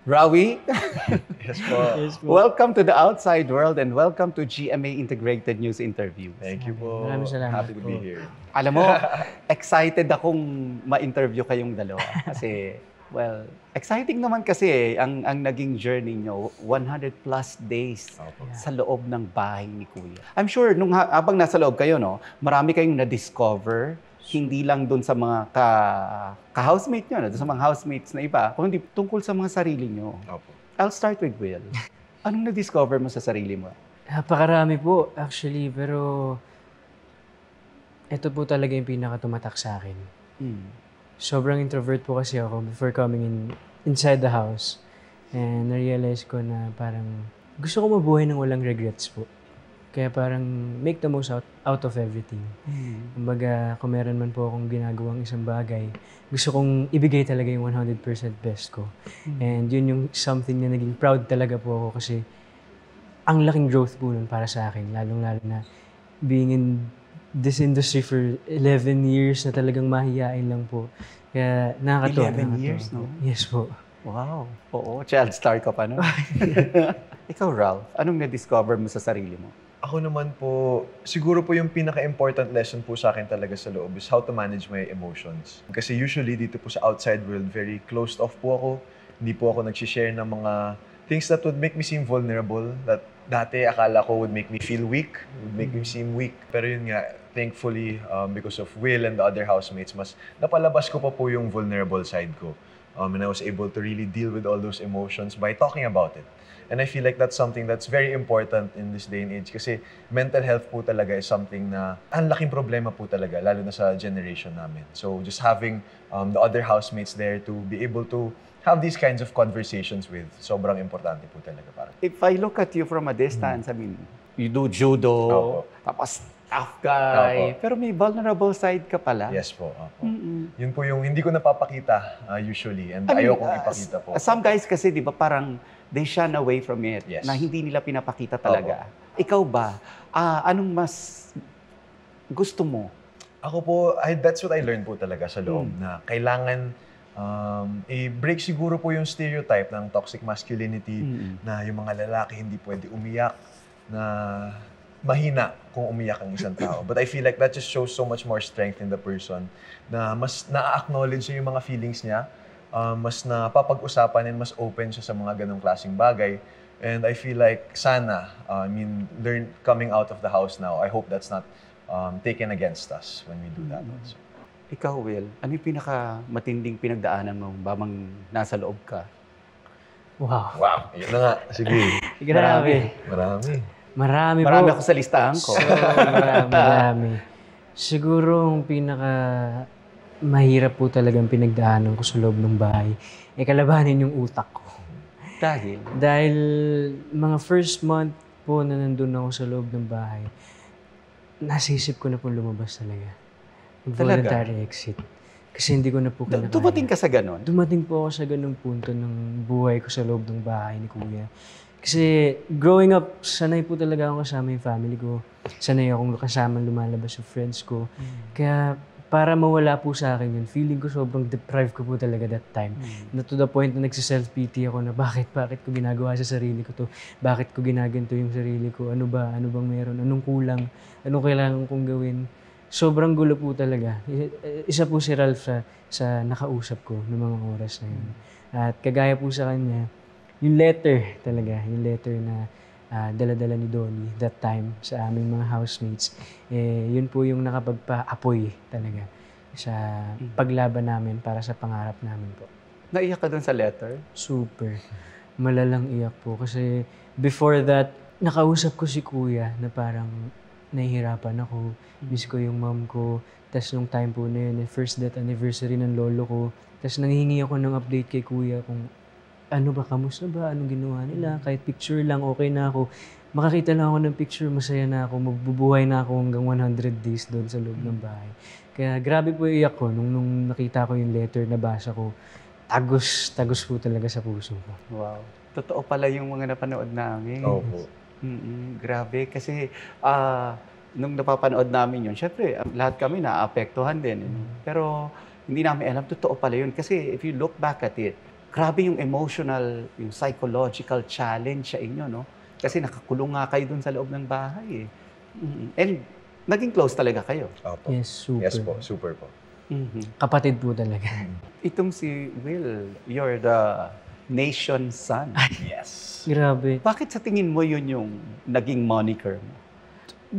Rawi, Yes po. Yes po. welcome to the outside world and welcome to GMA Integrated News Interview. Thank you po. Maraming salamat Happy to po. be here. Alam mo, excited akong ma-interview kayong dalawa kasi, well, exciting naman kasi ang naging journey nyo, 100 plus days Opo. sa loob ng bahay ni Kuya. I'm sure, nung habang nasa loob kayo, no, marami kayong na-discover, hindi lang doon sa mga ka-housemate nyo, doon sa mga housemates na iba, kundi tungkol sa mga sarili nyo. Opo. I'll start with Will. Anong na-discover mo sa sarili mo? Napakarami po, actually. Pero, ito po talaga yung pinaka-tumatak sa akin. Sobrang introvert po kasi ako before coming inside the house. And na-realize ko na parang gusto ko mabuhay ng walang regrets po. Kaya parang make the most out of everything. Kumbaga, kung meron man po akong ginagawang isang bagay, gusto kong ibigay talaga yung 100% best ko. And yun yung something na naging proud talaga po ako kasi ang laking growth po nun para sa akin. Lalong-lalo na being in this industry for 11 years na talagang mahihain lang po. Kaya nakakatuwa. 11 years, no? Yes po. Wow. Oo, child star ka pa, no? Ikaw, Ralph, anong na-discover mo sa sarili mo? Ako naman po, siguro po yung pinaka-important lesson po sa akin talaga sa loob is how to manage my emotions. Kasi usually dito po sa outside world, very closed off po ako. Hindi po ako nag-share ng mga things that would make me seem vulnerable, that dati akala ko would make me feel weak, would make me seem weak. Pero yun nga, thankfully, because of Will and the other housemates, mas napalabas ko pa po yung vulnerable side ko. And I was able to really deal with all those emotions by talking about it. And I feel like that's something that's very important in this day and age kasi mental health po talaga is something na ang laking problema po talaga, lalo na sa generation namin. So just having the other housemates there to be able to have these kinds of conversations with, sobrang importante po talaga para. If I look at you from a distance, I mean, you do judo, Opo. tapos tough guy, Opo. pero may vulnerable side ka pala. Yes po. Opo. Yun po yung hindi ko napapakita usually and I mean, ayokong ipakita po. Some guys kasi, di ba, parang they shun away from it, Yes. na hindi nila pinapakita talaga. Ikaw ba, anong mas gusto mo? Ako po, that's what I learned po talaga sa loob na kailangan i-break siguro po yung stereotype ng toxic masculinity na yung mga lalaki hindi pwede umiyak, na mahina kung umiyak ang isang tao. But I feel like that just shows so much more strength in the person na mas na-acknowledge niya yung mga feelings niya, mas napapag-usapan and mas open siya sa mga ganong klaseng bagay. And I feel like sana, coming out of the house now, I hope that's not taken against us when we do that also. Ikaw, Will, ano yung pinaka-matinding pinagdaanan mo babang nasa loob ka? Wow. Wow, yun na nga. Sige. Grabe. Marami. Marami po. Ako sa listahan ko. Marami. Siguro ang mahirap po talagang pinagdaanan ko sa loob ng bahay, kalabanin yung utak ko. Dahil mga first month po na nandun ako sa loob ng bahay, nasisip ko na po lumabas talaga. Voluntary exit. Kasi hindi ko na po kinakaya. Dumating ka sa ganon? Dumating po ako sa ganung punto ng buhay ko sa loob ng bahay ni Kuya. Kasi growing up, sanay po talaga ako kasama yung family ko. Sanay akong kasama lumalabas sa friends ko. Kaya para mawala po sa akin yun, feeling ko sobrang deprived ko po talaga that time. Na to the point na nagsiself-pity ako na bakit ko ginagawa sa sarili ko to? Bakit ko ginaganto yung sarili ko? Ano bang meron? Anong kulang? Anong kailangan kong gawin? Sobrang gulo po talaga. Isa po si Ralph sa nakausap ko noong mga oras na yun. At kagaya po sa kanya, yung letter na dala-dala ni Donnie that time sa aming mga housemates, yun po yung nakapagpa-apoy talaga sa paglaban namin para sa pangarap namin po. Naiyak ka dun sa letter? Super. Malalang iyak po kasi before that, nakausap ko si Kuya na parang nahihirapan ako. Miss ko yung mom ko. Tapos nung time po na yun, first death anniversary ng lolo ko. Tapos nanghihingi ako ng update kay Kuya kung ano ba, kamusta ba, anong ginawa nila. Kahit picture lang, okay na ako. Makakita lang ako ng picture, masaya na ako. Mabubuhay na ako hanggang 100 days doon sa loob ng bahay. Kaya grabe po iyak ko nung nakita ko yung letter, nabasa ko. Tagos po talaga sa puso ko. Wow. Totoo pala yung mga napanood namin. Opo. Grabe. Kasi nung napapanood namin yun, syempre, lahat kami naapektuhan din. Pero hindi namin alam, totoo pala yun. Kasi if you look back at it, grabe yung emotional, yung psychological challenge sa inyo, no? Kasi nakakulong nga kayo dun sa loob ng bahay, eh. And naging close talaga kayo. Opo. Yes, super. Yes po, super po. Kapatid po talaga. Itong si Will, you're the nation's son. Yes. Grabe. Bakit sa tingin mo yun yung naging moniker mo?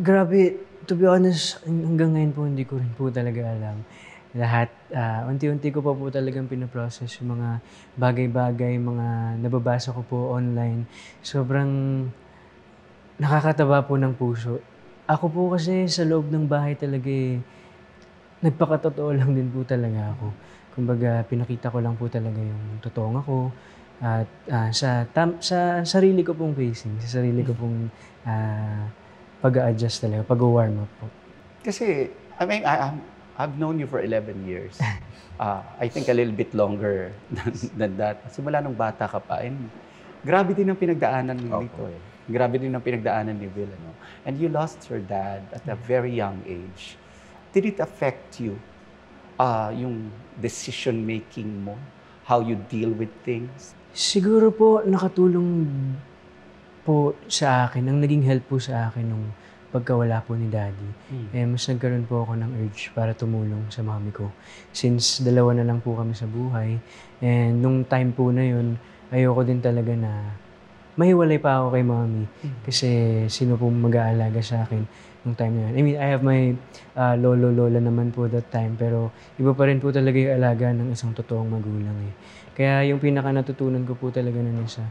Grabe. To be honest, hanggang ngayon po hindi ko rin po talaga alam. Lahat, unti-unti ko pa po talagang pinaprocess yung mga bagay-bagay, mga nababasa ko po online. Sobrang nakakataba po ng puso. Ako po kasi sa loob ng bahay talaga nagpakatotoo lang din po talaga ako. Kumbaga, pinakita ko lang po talaga yung totoong ako. At sa sarili ko pong pacing, sa sarili ko pong pag-a-adjust talaga, pag-warm up po. Kasi, I mean, I've known you for 11 years. I think a little bit longer than that. Simula nung bata ka pa. And grabe din ang pinagdaanan mo dito eh. Grabe din ang pinagdaanan ni Will. Ano? And you lost your dad at a very young age. Did it affect you? Yung decision-making mo? How you deal with things? Siguro po nakatulong po sa akin, ang naging help po sa akin nung pagkawala po ni Daddy. Mas nagkaroon po ako ng urge para tumulong sa mami ko. Since dalawa na lang po kami sa buhay. And nung time po na yun, ayoko din talaga na mahiwalay pa ako kay mami. Kasi sino po mag-aalaga sa akin nung time na yun. I mean, I have my lolo-lola naman po that time. Pero iba pa rin po talaga yung alaga ng isang totoong magulang eh. Kaya yung pinaka natutunan ko po talaga nun isa,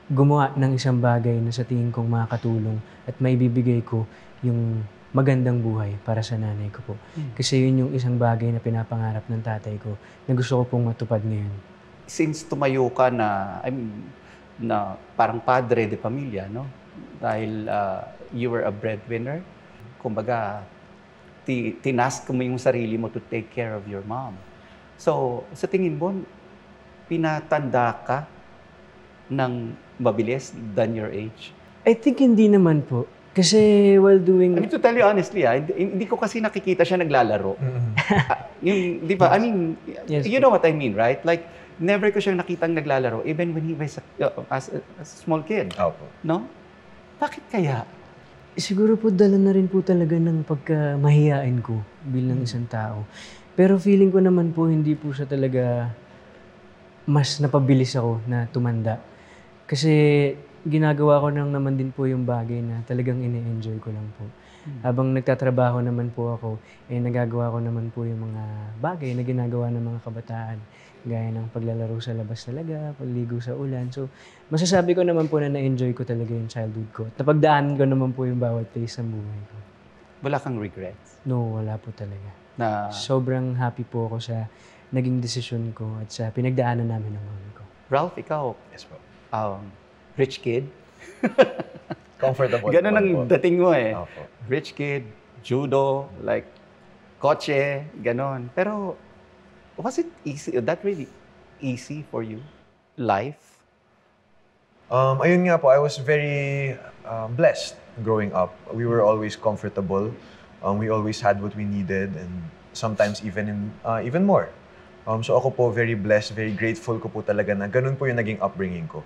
gumawa ng isang bagay na sa tingin kong makakatulong at maibibigay ko yung magandang buhay para sa nanay ko po. Kasi yun yung isang bagay na pinapangarap ng tatay ko na gusto ko pong matupad ngayon. Since tumayo ka na, I mean, na parang padre de pamilya, no? Dahil you were a breadwinner, kumbaga, tinask mo yung sarili mo to take care of your mom. So, sa tingin mo, pinatanda ka ng mabilis than your age? I think hindi naman po. Kasi while doing... I mean, to tell you honestly, hindi ko kasi nakikita siya naglalaro. Yung, di ba? I mean, Yes, you know what I mean, right? Like, never ko siyang nakitang naglalaro, even when he was as a small kid. Opo. No? Bakit kaya? Siguro po dala na rin po talaga ng pagkamahiyain ko bilang isang tao. Pero feeling ko naman po hindi po siya talaga mas napabilis ako na tumanda. Kasi ginagawa ko nang naman din po yung bagay na talagang ine-enjoy ko lang po. Habang nagtatrabaho naman po ako, nagagawa ko naman po yung mga bagay na ginagawa ng mga kabataan. Gaya ng paglalaro sa labas talaga, pagligo sa ulan. So, masasabi ko naman po na na-enjoy ko talaga yung childhood ko. Napagdaanan ko naman po yung bawat phase ng buhay ko. Wala kang regrets? No, wala po talaga. Na, Sobrang happy po ako sa naging desisyon ko at sa pinagdaanan namin ng mami ko. Ralph, ikaw, Yes po. rich kid? Comfortable. Ganun ang po. dating mo eh. Opo. Rich kid, judo, like, kotse, ganon. Pero, was it easy? That really easy for you? Life? Ayun nga po, I was very blessed growing up. We were always comfortable. We always had what we needed and sometimes even more. So ako po very blessed, very grateful ko po talaga na ganun po yung naging upbringing ko.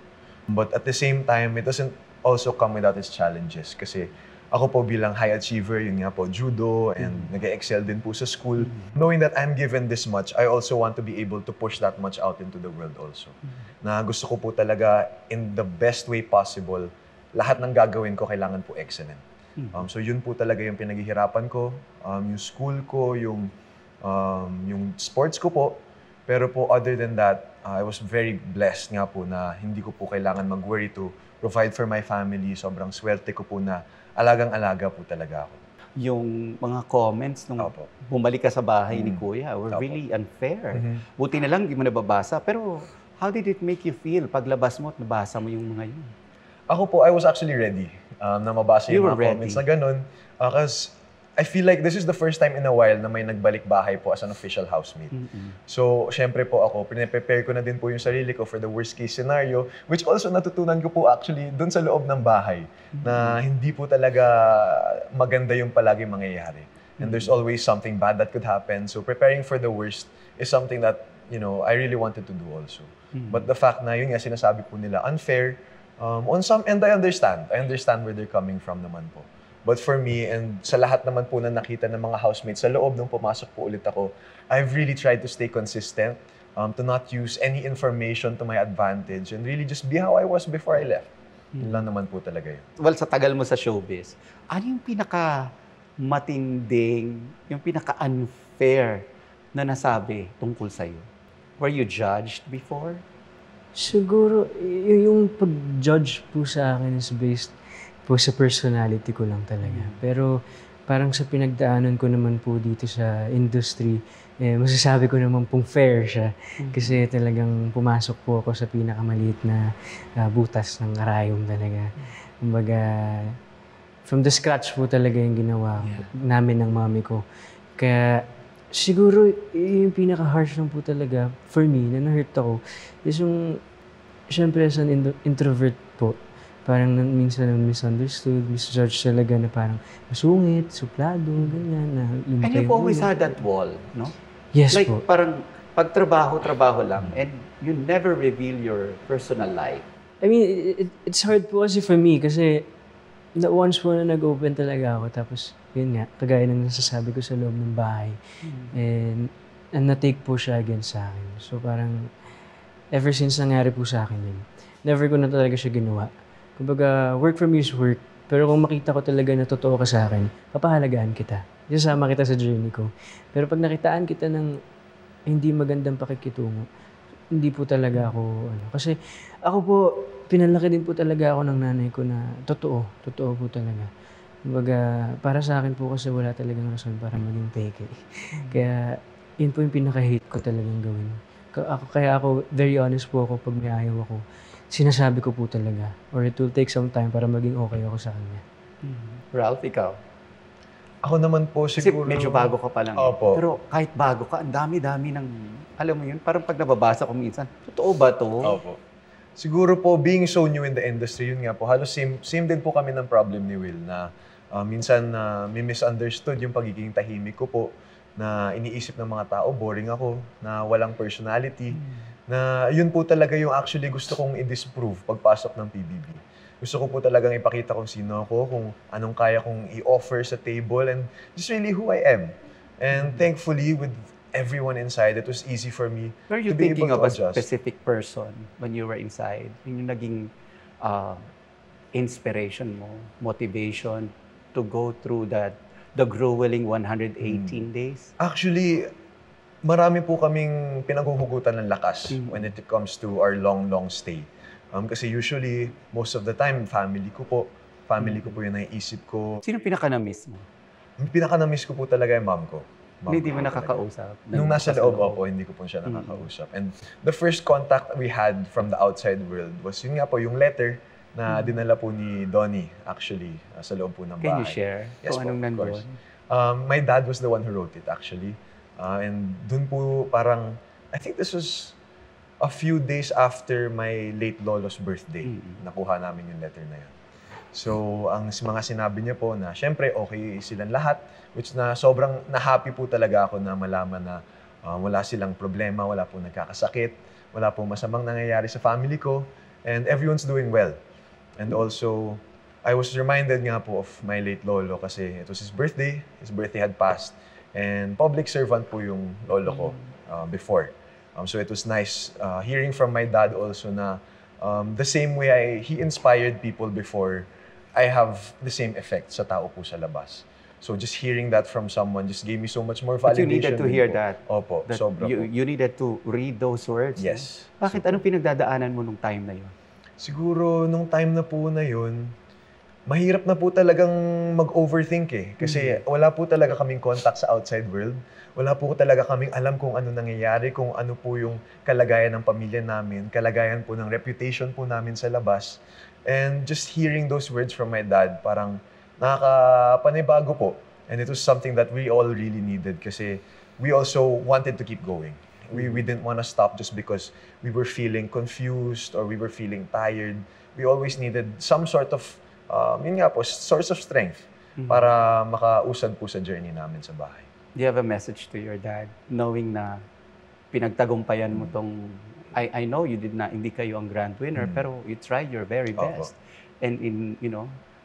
But at the same time, it doesn't also come without its challenges kasi ako po bilang high achiever, yun nga po, judo and nag-excel din po sa school. Knowing that I'm given this much, I also want to be able to push that much out into the world also. Na gusto ko po talaga in the best way possible, lahat ng gagawin ko kailangan po excellent. So yun po talaga yung pinaghihirapan ko, yung school ko, yung sports ko po. Pero po other than that, I was very blessed nga po na hindi ko po kailangan mag-worry to provide for my family. Sobrang swerte ko po na alagang-alaga po talaga ako. Yung mga comments nung Opo. bumalik ka sa bahay ni Kuya were Opo. really unfair. Buti na lang hindi mo nababasa. Pero how did it make you feel paglabas mo at nabasa mo yung mga yun? Ako po, I was actually ready na mabasa You yung were mga ready. comments na ganun. Because I feel like this is the first time in a while na may nagbalik bahay po as an official housemate. So, syempre po ako, prepare ko na din po yung sarili ko for the worst case scenario, which also natutunan ko po actually dun sa loob ng bahay, na hindi po talaga maganda yung palagi mangyayari. And there's always something bad that could happen. So, preparing for the worst is something that I really wanted to do also. But the fact na yun nga sinasabi po nila unfair, on some end I understand where they're coming from naman po. But for me, and sa lahat naman po na nakita ng mga housemates sa loob nung pumasok po ulit ako, I've really tried to stay consistent, to not use any information to my advantage, and really just be how I was before I left. Yun lang naman po talaga yun. Well, sa tagal mo sa showbiz, ano yung pinaka-matinding, yung pinaka-unfair na nasabi tungkol sa'yo? Were you judged before? Siguro, yung pag-judge po sa akin is based po sa personality ko lang talaga. Pero parang sa pinagdaanan ko naman po dito sa industry, masasabi ko naman pong fair siya. Kasi talagang pumasok po ako sa pinakamaliit na butas ng karayom talaga. Kumbaga, from the scratch po talaga yung ginawa namin ng mami ko. Kaya siguro yung pinaka-harsh lang po talaga for me na na-hurt ako is yung, syempre as an introvert po, parang minsan misunderstood, misjudged talaga na parang masungit, suplado, ganyan. Na And you've always had that wall, no? Yes like, po. parang pagtrabaho lang, and you never reveal your personal life. I mean, it's hard po kasi for me kasi once po na nag-open talaga ako, tapos yun nga, kagaya ng nasasabi ko sa loob ng bahay. And na-take po siya against sa akin. So parang, ever since nangyari po sa akin yun, never ko na talaga siya ginawa. Kumbaga, work from you is work. Pero kung makita ko talaga na totoo ka sa akin, papahalagaan kita. Isasama kita sa journey ko. Pero pag nakitaan kita ng hindi magandang pakikitungo, hindi po talaga ako, Kasi ako po, pinalaki din po talaga ako ng nanay ko na totoo po talaga. Kumbaga, para sa akin po kasi wala talagang rason para maging peke. Kaya, yun po yung pinaka-hate ko talagang gawin. Kaya ako, very honest po ako pag may ayaw ako. Sinasabi ko po talaga. Or it will take some time para maging okay ako sa kanya. Ralph, ikaw? Ako naman po Kasi siguro... medyo bago ka pa lang. Opo. Pero kahit bago ka, ang dami-dami ng, alam mo yun, parang pag nababasa ko minsan, totoo ba to? Opo. Siguro po, being so new in the industry, yun nga po, halos same din po kami ng problem ni Will na minsan may misunderstood yung pagiging tahimik ko po, na iniisip ng mga tao, boring ako, na walang personality, na yun po talaga yung actually gusto kong i-disprove pagpasok ng PBB. Gusto ko po talagang ipakita kung sino ako, kung anong kaya kong i-offer sa table, and just really who I am. And thankfully, with everyone inside, it was easy for me Were you to be thinking able of to a adjust. specific person when you were inside? Yun yung naging inspiration mo, motivation to go through the grueling 118 days? Actually, marami po kaming pinaghuhugutan ng lakas when it comes to our long stay. Kasi usually, most of the time, family ko po yung naiisip ko. Sino pinaka-na-miss mo? Yung pinaka-na-miss ko po talaga yung mom ko. Hindi mo ko talaga. nakakausap? Nung nasa loob ako, hindi ko po siya nakakausap. And the first contact we had from the outside world was yun nga po, yung letter na dinala po ni Donnie, actually, sa loob po ng bahay. Can you share Yes kung po, anong of course. nandun? My dad was the one who wrote it, actually. And dun po parang, I think this was a few days after my late lolo's birthday, nakuha namin yung letter na yun. So, ang mga sinabi niya po na, syempre, okay silang lahat, which na sobrang na-happy po talaga ako na malaman na wala silang problema, wala po nagkakasakit, wala po masamang nangyayari sa family ko, and everyone's doing well. And also, I was reminded nga po of my late lolo kasi it was his birthday had passed, and public servant po yung lolo ko before. So it was nice hearing from my dad also na the same way he inspired people before, I have the same effect sa tao po sa labas. So just hearing that from someone just gave me so much more But validation. you needed to hear po. that. Opo, That sobra po. you needed to read those words. Yes. No? Bakit? Anong pinagdadaanan mo nung time na yun? Siguro nung time na po na yun, mahirap na po talagang mag-overthink eh. Kasi wala po talaga kaming contact sa outside world. Wala po talaga kaming alam kung ano nangyayari, kung ano po yung kalagayan ng pamilya namin, kalagayan po ng reputation po namin sa labas. And just hearing those words from my dad, parang nakakapanibago po. And it was something that we all really needed kasi we also wanted to keep going. We didn't want to stop just because we were feeling confused or we were feeling tired. We always needed some sort of, yun nga po, source of strength para makausad po sa journey namin sa bahay. Do you have a message to your dad knowing na pinagtagumpayan mo tong, I know you did not, hindi kayo ang grand winner, pero you tried your very best. And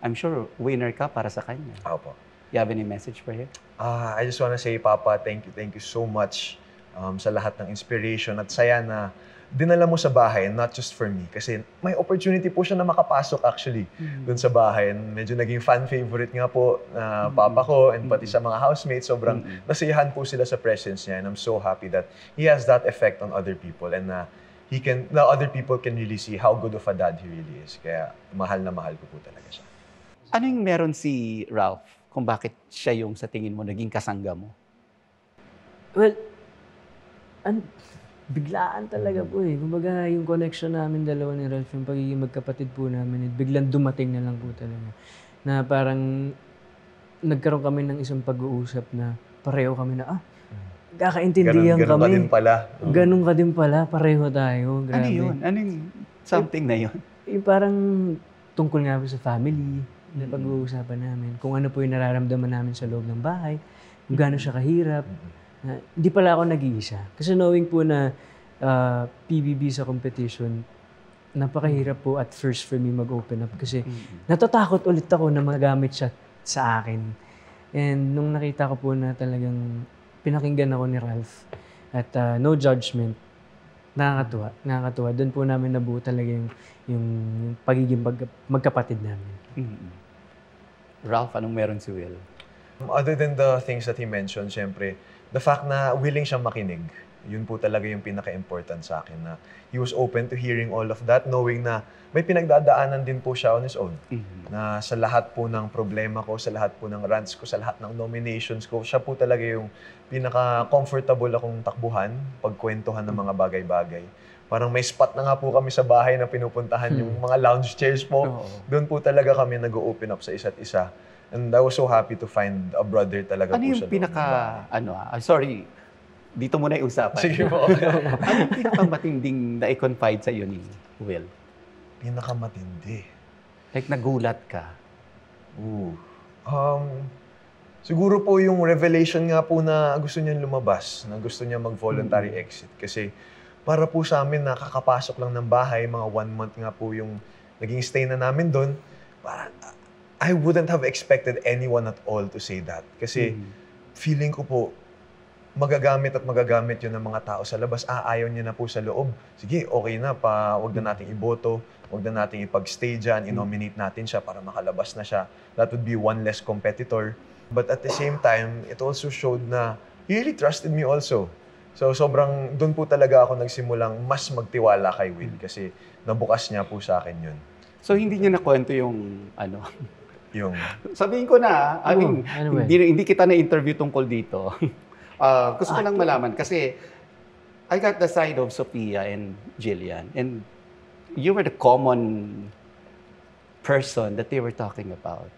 I'm sure winner ka para sa kanya. Opo. You have any message for him? I just wanna say, Papa, thank you so much sa lahat ng inspiration at saya na dinala mo sa bahay, not just for me. Kasi may opportunity po siya na makapasok actually dun sa bahay. And medyo naging fan favorite nga po na papa ko and pati sa mga housemates. Sobrang nasiyahan po sila sa presence niya. And I'm so happy that he has that effect on other people. And other people can really see how good of a dad he really is. Kaya mahal na mahal ko po talaga siya. Ano yung meron si Ralph kung bakit siya yung sa tingin mo naging kasangga mo? Well, biglaan talaga po eh. Kumbaga, yung connection namin dalawa ni Ralph, yung pagiging magkapatid po namin, biglang dumating na lang po talaga. Na parang nagkaroon kami ng isang pag-uusap na pareho kami na, kakaintindihan Ganun kami. ka din pala. Ganun ka din pala, pareho tayo. Grabe. Ano yun? Ano yung something na yun? Yung parang tungkol nga po sa family, na pag-uusapan namin. Kung ano po yung nararamdaman namin sa loob ng bahay, kung gaano siya kahirap. Hindi pala ako nag-iisa. Kasi knowing po na PBB sa competition, napakahirap po at first for me mag-open up. Kasi natatakot ulit ako na magamit siya sa akin. And nung nakita ko po na talagang pinakinggan ako ni Ralph at no judgment, nakakatuwa. Nakakatuwa. Doon po namin nabuo talaga yung pagiging magkapatid namin. Ralph, anong meron si Will? Other than the things that he mentioned, syempre, the fact na willing siyang makinig, yun po talaga yung pinaka-important sa akin na he was open to hearing all of that, knowing na may pinagdadaanan din po siya on his own. Na sa lahat po ng problema ko, sa lahat po ng rants ko, sa lahat ng nominations ko, siya po talaga yung pinaka-comfortable akong takbuhan, pagkwentuhan ng mga bagay-bagay. Parang may spot na nga po kami sa bahay na pinupuntahan yung mga lounge chairs po. Doon po talaga kami nag-open up sa isa't isa. And I was so happy to find a brother talaga ano po yung sa sorry, dito muna yung usapan. Sige po. Ano yung pinakamatinding na-confide sa iyo ni Will? Pinakamatindi. Like nagulat ka? Siguro po yung revelation nga po na gusto niyang lumabas, na gusto niya mag-voluntary exit. Kasi para po sa amin, nakakapasok lang ng bahay, mga 1 month nga po yung naging stay na namin doon. I wouldn't have expected anyone at all to say that. Kasi feeling ko po, magagamit yun ng mga tao sa labas. Ayaw niya na po sa loob. Sige, okay na, wag na nating iboto, wag na nating ipag-stay dyan, i-nominate natin siya para makalabas na siya. That would be one less competitor. But at the same time, it also showed na he really trusted me also. So sobrang, doon po talaga ako nagsimulang mas magtiwala kay Will kasi nabukas niya po sa akin yun. So hindi niya nakwento yung Yung sabihin ko na, hindi kita na-interview tungkol dito. Gusto ko lang malaman kasi I got the side of Sophia and Jillian and you were the common person that they were talking about.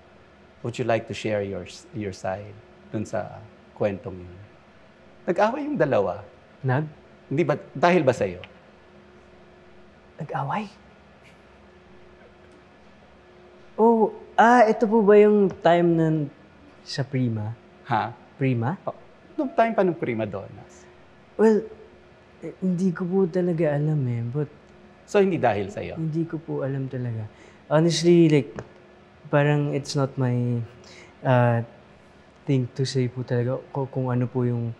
Would you like to share your side dun sa kwentong yun? Nag-away yung dalawa. Hindi ba, dahil ba sa'yo? Nag-away? Ito po ba yung time na sa Prima? Ha? Prima? Noong time pa ng Prima Donnas. Well, hindi ko po talaga alam eh. But so, hindi dahil sa'yo? Hindi ko po alam talaga. Honestly, like, parang it's not my thing to say po talaga kung ano po yung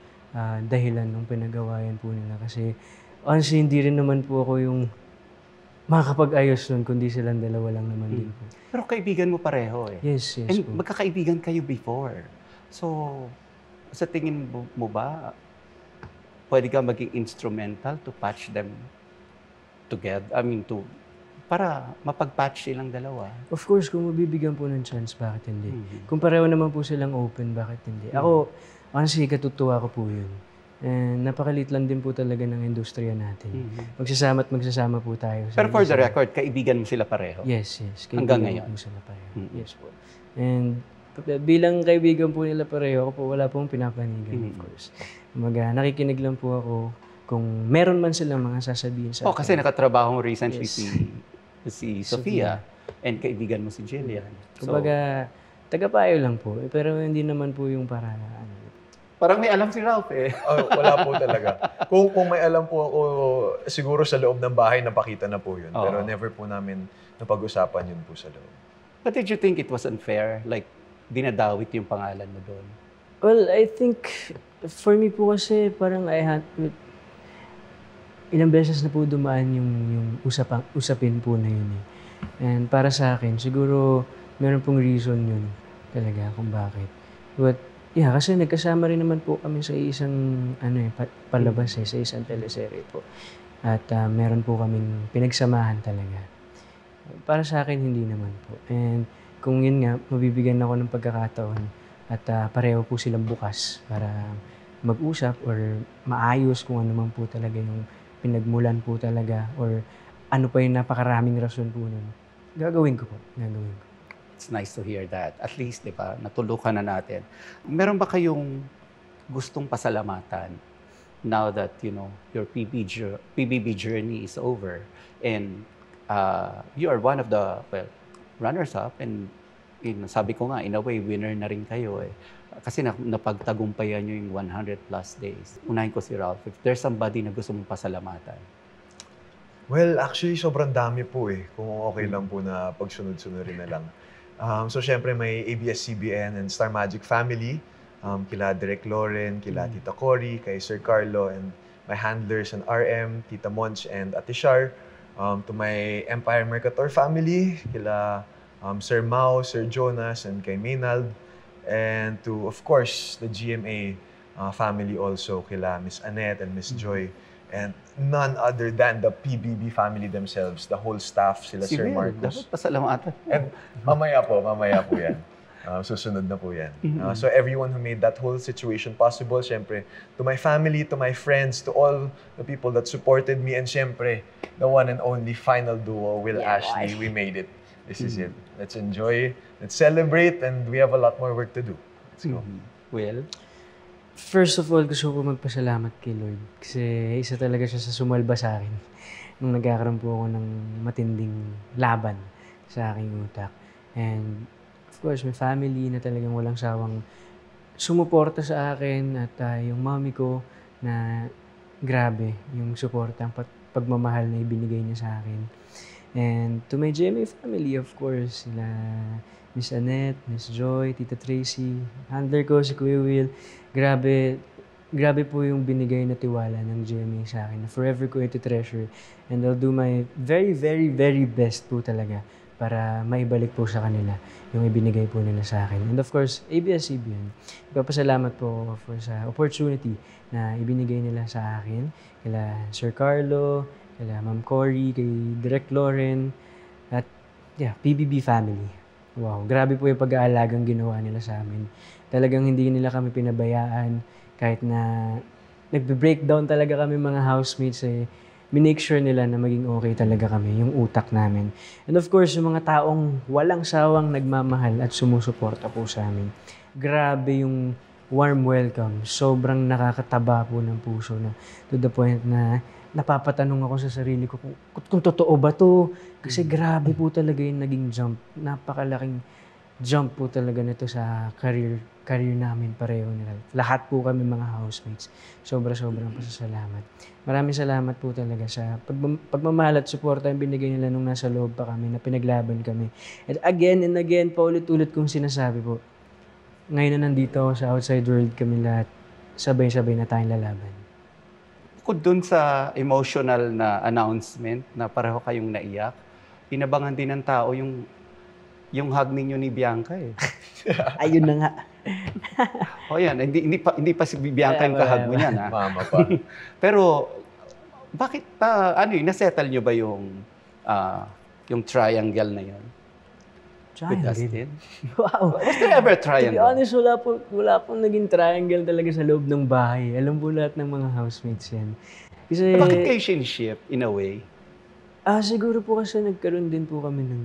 dahilan ng pinagawayan po nila. Kasi honestly, hindi rin naman po ako yung makakapag-ayos nun, kundi silang dalawa lang naman din po. Pero kaibigan mo pareho eh. Yes And po. magkakaibigan kayo before. So, sa tingin mo ba, pwede ka maging instrumental to patch them together? Para mapag-patch silang dalawa. Of course, kung mabibigyan po ng chance, bakit hindi? Kung pareho naman po silang open, bakit hindi? Ako, honestly, katutuwa ko po yun. And napakalit lang din po talaga ng industriya natin. Magsasama at magsasama po tayo. Pero for the record, kaibigan mo sila pareho? Yes. Hanggang ngayon? Po sila pareho. Yes po. And bilang kaibigan po nila pareho, ako po wala pong pinapanigan, of course. Nakikinig lang po ako kung meron man silang mga sasabihin sa akin. Kasi nakatrabaho recently si Sophia and kaibigan mo si Jillian. Kumbaga, tagapayo lang po. Pero hindi naman po yung para Parang may alam si Ralph eh. Wala po talaga. Kung may alam po ako, siguro sa loob ng bahay, napakita na po yun. Pero never po namin napag-usapan yun po sa loob. But did you think it was unfair? Like, dinadawit yung pangalan mo doon? Well, I think, for me po kasi, parang ilang beses na po dumaan yung usapin po na yun eh. And para sa akin, siguro, meron pong reason yun talaga kung bakit. But, yeah, kasi nagkasama rin naman po kami sa isang palabas sa isang teleserye po. At meron po kaming pinagsamahan talaga. Para sa akin, hindi naman po. And kung yun nga, mabibigyan ako ng pagkakataon at pareho po silang bukas para mag-usap or maayos kung ano man po talaga yung pinagmulan po talaga or ano pa yung napakaraming rason po nun. Gagawin ko po. It's nice to hear that. At least, di ba, natulukan na natin. Meron ba kayong gustong pasalamatan now that, you know, your PBB journey is over and you are one of the, runners-up and sabi ko nga, in a way, winner na rin kayo eh. Kasi napagtagumpayan nyo yung 100 plus days. Unahin ko si Ralph, if there's somebody na gusto mong pasalamatan. Well, actually, sobrang dami po eh. Kung okay lang po na pagsunod-sunod rin na lang. So, syempre, may ABS-CBN and Star Magic family. Kila Direk Loren, kila Tita Cory, kay Sir Carlo, and my handlers and RM, Tita Monch and Ate Shar. To my Empire Mercator family, kila Sir Mau, Sir Jonas, and kay Maynald. And to, of course, the GMA family also, kila Miss Annette and Miss Joy. And none other than the PBB family themselves, the whole staff, sila Sir Marcos. Dapat pasalamatan. And mamaya po yan. Susunod na po yan. So everyone who made that whole situation possible, syempre, to my family, to my friends, to all the people that supported me, and syempre, the one and only final duo, Will Ashley, we made it. This is it. Let's enjoy, let's celebrate, and we have a lot more work to do. Let's go. Will? First of all, gusto ko magpasalamat kay Lord. Kasi isa talaga siya sa sumalba sa akin nung nagkakaroon po ako ng matinding laban sa aking utak. And of course, my family na talagang walang sawang sumuporta sa akin at yung mommy ko na grabe yung suporta, ang pagmamahal na ibinigay niya sa akin. And to my GMA family, of course, sila Miss Annette, Miss Joy, Tita Tracy, handler ko, si Kuya Will. Grabe po yung binigay na tiwala ng GMA sa akin na forever ko ito treasure. And I'll do my very, very, very best po talaga para maibalik po sa kanila yung ibinigay po nila sa akin. And of course, ABS-CBN. Ipapasalamat po for sa opportunity na ibinigay nila sa akin. Kila Sir Carlo, kila Ma'am Cory, kay Direk Loren, at PBB family. Wow, grabe po yung pag-aalagang ginawa nila sa amin. Talagang hindi nila kami pinabayaan kahit na nagbe-breakdown talaga kami mga housemates eh. Minake sure nila na maging okay talaga kami, yung utak namin. And of course, yung mga taong walang sawang nagmamahal at sumusuporta po sa amin. Grabe yung warm welcome. Sobrang nakakataba po ng puso na to the point na napapatanong ako sa sarili ko kung totoo ba to. Kasi grabe po talaga yung naging jump. Napakalaking jump po talaga nito sa career namin pareho nila. Lahat po kami mga housemates. Sobrang pasasalamat. Maraming salamat po talaga sa pagmamahal at suporta yung binigay nila nung nasa loob pa kami, na pinaglaban kami. And again, paulit-ulit kong sinasabi po, ngayon na nandito ako sa outside world, kami lahat, sabay-sabay na tayong lalaban. Bukod dun sa emotional na announcement na pareho kayong naiyak, inabangan din ng tao yung hug ninyo ni Bianca eh. Ayun na nga. O yan, hindi pa si Bianca yung kahag mo niyan ha. Mama pa. Pero bakit nasettle nyo ba yung triangle na yun? With Dustin? Wow. Was there ever a To be triangle? honest, wala pong naging triangle talaga sa loob ng bahay. Alam po lahat ng mga housemates yan. Kasi, Bakit kayo kinship in a way? siguro po kasi nagkaroon din po kami ng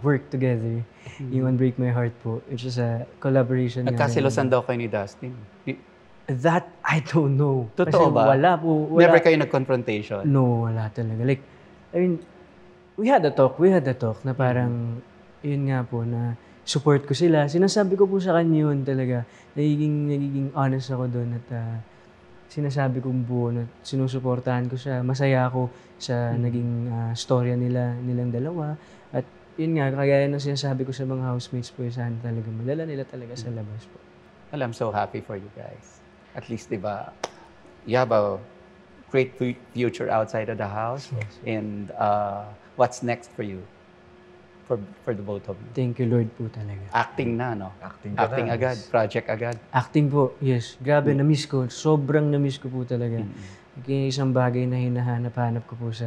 work together. Yung Unbreak My Heart po, which is a collaboration. Nagkasilosan daw kayo ni Dustin. That, I don't know. Totoo Kasi ba? Wala po. Never kayo nag-confrontation? No, wala talaga. Like, I mean, we had a talk na parang, yun nga po, na support ko sila. Sinasabi ko po sa kanya yun talaga. Nagiging honest ako doon at sinasabi kong buo na sinusuportahan ko siya. Masaya ako sa naging storya nilang dalawa. At yun nga, kagaya ng sinasabi ko sa mga housemates po, sana talaga madala nila talaga sa labas po. Well, I'm so happy for you guys. At least, di ba, you have a great future outside of the house. And what's next for you? For the both of you? Thank you, Lord po talaga. Acting na, no? Acting ka Acting na. agad, project agad. Acting po, yes. Grabe, na-miss ko. Sobrang na-miss ko po talaga. Kaya isang bagay na hinahanap-hanap ko po sa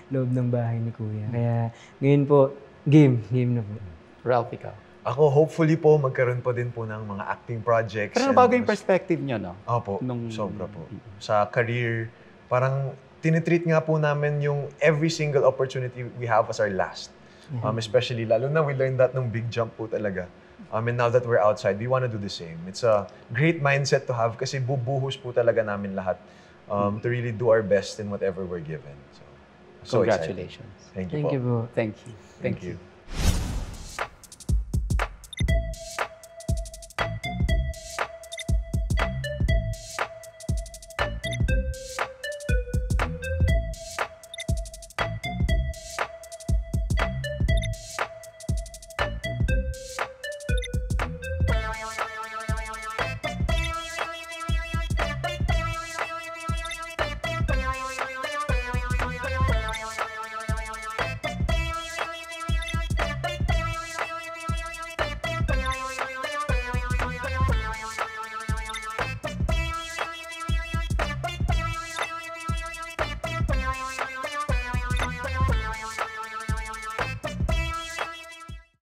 loob ng bahay ni Kuya. Kaya ngayon po, game na po. Ralph, ikaw. Ako, hopefully po, magkaroon pa din po ng mga acting projects. Pero and bago yung mas- perspective nyo, no? Opo, Nung- sobra po. Sa career, parang tinitreat nga po namin yung every single opportunity we have as our last. Especially, lalo na we learned that nung big jump po talaga. And now that we're outside, we want to do the same. It's a great mindset to have kasi bubuhos po talaga namin lahat to really do our best in whatever we're given. So excited. Congratulations. Thank you Thank po. you po. Thank you. Thank you.